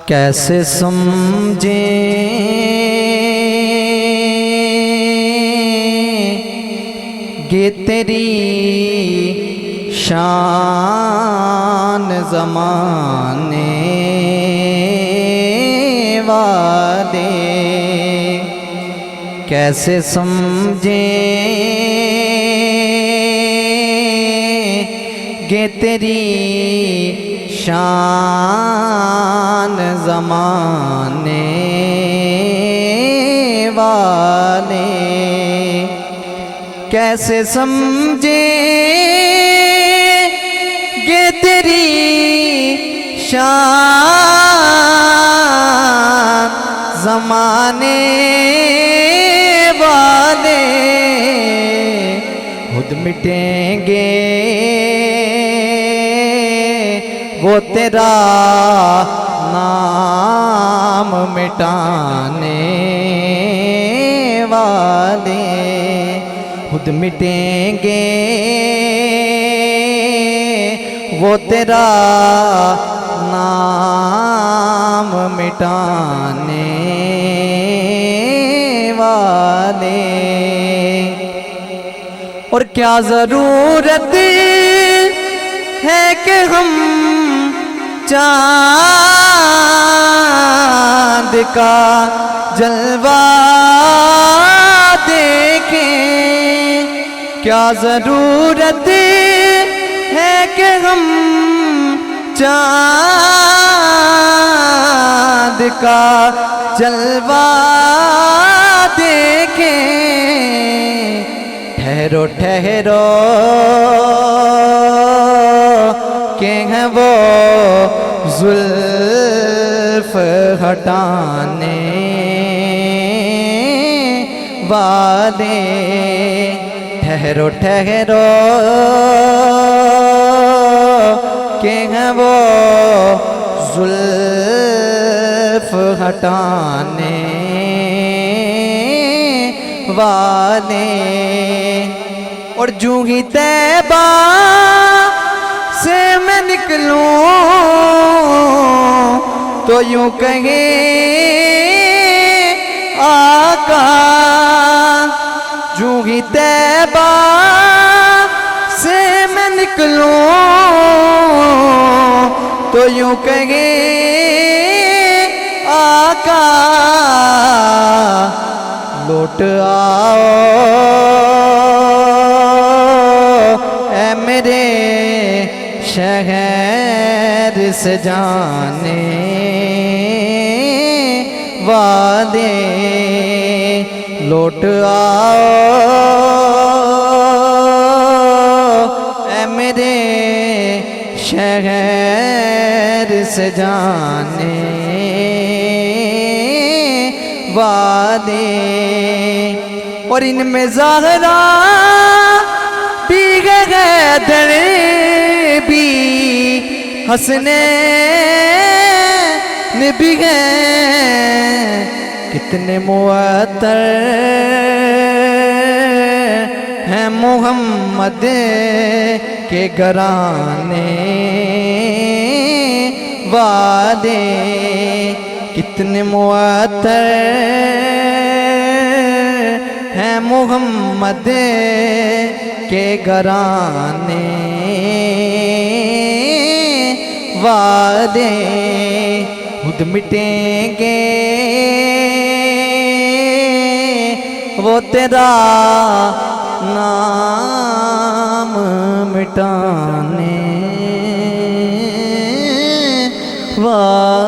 کیسے سمجھیں گے تیری شان زمانے والے، کیسے سمجھیں گے تیری شان زمانے والے، کیسے سمجھیں گے تیری شان زمانے والے، خود مٹیں گے وہ تیرا نام مٹانے والے، خود مٹیں گے وہ تیرا نام مٹانے والے۔ اور کیا ضرورت ہے کہ ہم چاند کا جلوہ دیکھیں، کیا ضرورت ہے کہ ہم چاند کا جلوہ دیکھیں، ٹھہرو ٹھہرو کہ ہیں وہ زلف ہٹانے والے، ٹھہرو ٹھہرو کہ ہیں وہ زلف ہٹانے والے۔ اور جو ہی طیبہ سے میں نکلوں تو یوں کہیں آقا، جو ہی طیبہ سے میں نکلوں تو یوں کہیں آقا، لوٹ آؤ اے میرے شہر سے جانے والے، لوٹ آؤ اے میرے شہر سے جانے والے۔ اور ان میں زہرا بھی ہے حیدر بھی، حسنین بھی ہیں، کتنے معطر ہیں محمد کے گھرانے والے، کتنے معطر ہیں محمد کے گھرانے والے، خود مٹیں گے وہ تیرا نام مٹانے والے۔